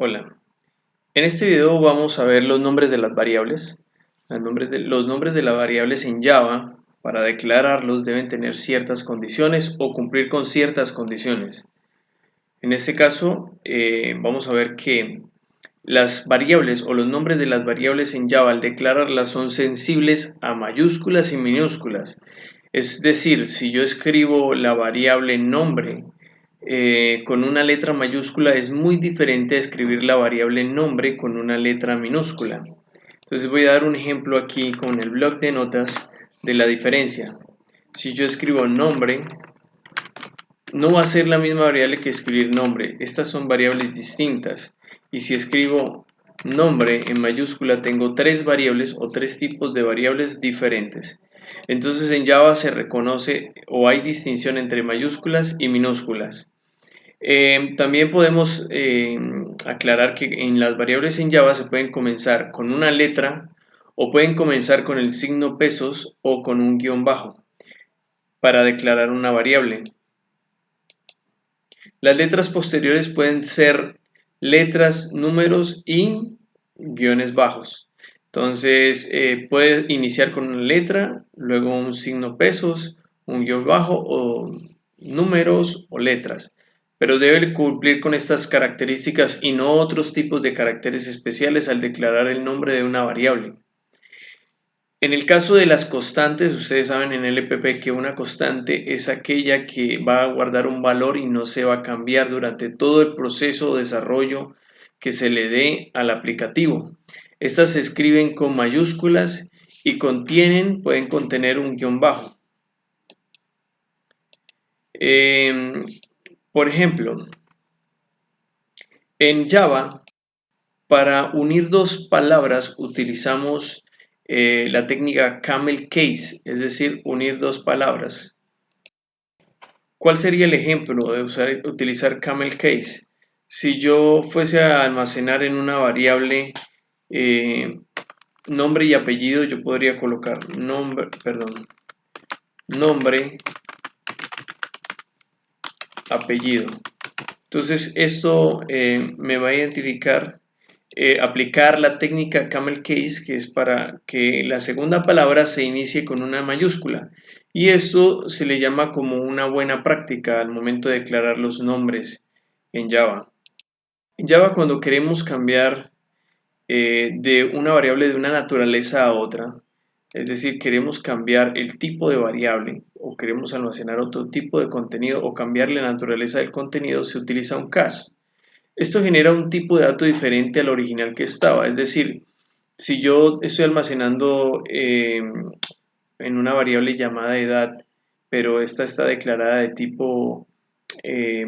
Hola, en este video vamos a ver los nombres de las variables. Los nombres de las variables en Java, para declararlos, deben tener ciertas condiciones o cumplir con ciertas condiciones. En este caso, vamos a ver que las variables o los nombres de las variables en Java, al declararlas, son sensibles a mayúsculas y minúsculas. Es decir, si yo escribo la variable nombre con una letra mayúscula, es muy diferente a escribir la variable nombre con una letra minúscula. Entonces voy a dar un ejemplo aquí con el bloc de notas de la diferencia. Si yo escribo nombre, no va a ser la misma variable que escribir nombre. Estas son variables distintas. Y si escribo nombre en mayúscula, tengo tres variables o tres tipos de variables diferentes. Entonces en Java se reconoce o hay distinción entre mayúsculas y minúsculas. También podemos aclarar que en las variables en Java se pueden comenzar con una letra o pueden comenzar con el signo pesos o con un guión bajo para declarar una variable. Las letras posteriores pueden ser letras, números y guiones bajos. Entonces puede iniciar con una letra, luego un signo pesos, un guión bajo o números o letras. Pero debe cumplir con estas características y no otros tipos de caracteres especiales al declarar el nombre de una variable. En el caso de las constantes, ustedes saben en LPP que una constante es aquella que va a guardar un valor y no se va a cambiar durante todo el proceso de desarrollo que se le dé al aplicativo. Estas se escriben con mayúsculas y pueden contener un guión bajo. Por ejemplo, en Java, para unir dos palabras utilizamos la técnica camel case, es decir, unir dos palabras. ¿Cuál sería el ejemplo de utilizar camel case? Si yo fuese a almacenar en una variable nombre y apellido, yo podría colocar nombre, apellido. Entonces esto me va a identificar, aplicar la técnica camel case, que es para que la segunda palabra se inicie con una mayúscula. Y esto se le llama como una buena práctica al momento de declarar los nombres en Java. En Java, cuando queremos cambiar de una variable de una naturaleza a otra, es decir, queremos cambiar el tipo de variable o queremos almacenar otro tipo de contenido o cambiar la naturaleza del contenido, se utiliza un cast. Esto genera un tipo de dato diferente al original que estaba, es decir, si yo estoy almacenando en una variable llamada edad, pero esta está declarada eh,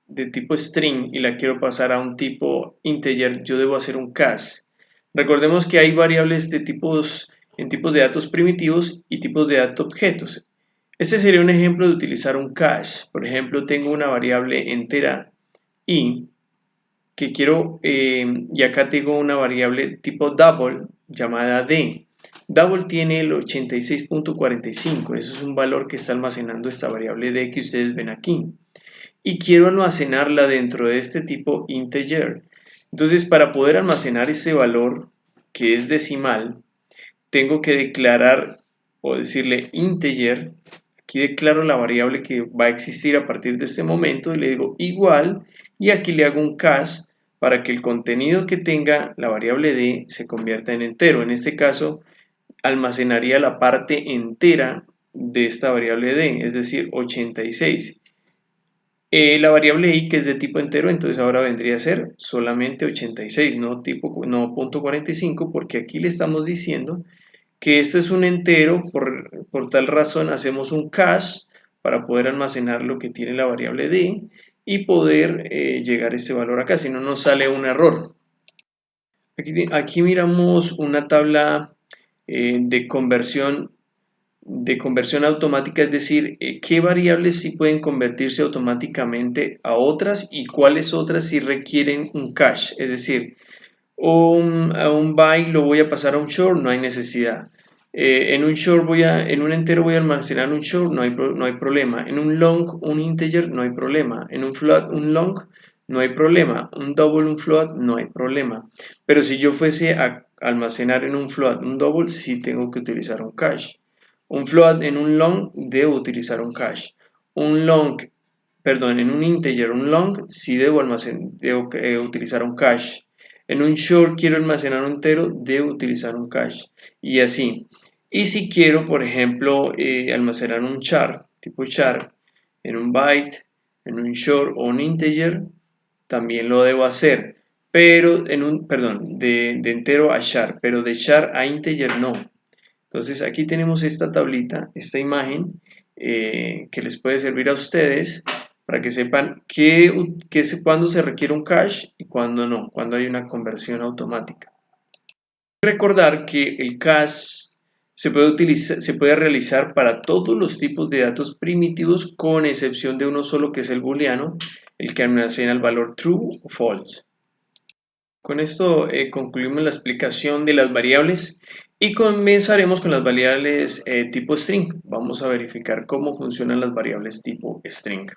de tipo string y la quiero pasar a un tipo integer, yo debo hacer un cast. Recordemos que hay variables de en tipos de datos primitivos y tipos de datos objetos. Este sería un ejemplo de utilizar un cache. Por ejemplo, tengo una variable entera i que quiero, y acá tengo una variable tipo double llamada d. Double tiene el 86.45, eso es un valor que está almacenando esta variable d que ustedes ven aquí. Y quiero almacenarla dentro de este tipo integer. Entonces, para poder almacenar este valor, que es decimal, tengo que declarar o decirle integer. Aquí declaro la variable que va a existir a partir de este momento y le digo igual, y aquí le hago un cast para que el contenido que tenga la variable d se convierta en entero. En este caso, almacenaría la parte entera de esta variable d, es decir, 86. La variable i, que es de tipo entero, entonces ahora vendría a ser solamente 86, no punto 45, porque aquí le estamos diciendo que este es un entero. Por tal razón hacemos un cache para poder almacenar lo que tiene la variable d y poder llegar a este valor acá, si no nos sale un error. Aquí miramos una tabla de conversión automática, es decir, qué variables sí pueden convertirse automáticamente a otras y cuáles otras sí requieren un cache, es decir, a un byte lo voy a pasar a un short, no hay necesidad. En un entero voy a almacenar un short, no hay problema. En un long, un integer, no hay problema. En un float, un long, no hay problema. Un double, un float, no hay problema. Pero si yo fuese a almacenar en un float un double, sí tengo que utilizar un cache. Un float en un long, debo utilizar un cache. Un long, perdón, en un integer, un long, sí debo utilizar un cache. En un short quiero almacenar un entero, debo utilizar un cache. Y así. Y si quiero, por ejemplo, almacenar un char, tipo char, en un byte, en un short o un integer, también lo debo hacer. Pero en un, perdón, de entero a char, pero de char a integer no. Entonces aquí tenemos esta tablita, esta imagen que les puede servir a ustedes para que sepan cuándo se requiere un cache y cuándo no, cuándo hay una conversión automática. Recordar que el cache se puede realizar para todos los tipos de datos primitivos con excepción de uno solo que es el booleano, el que almacena el valor true o false. Con esto concluimos la explicación de las variables y comenzaremos con las variables tipo string. Vamos a verificar cómo funcionan las variables tipo string.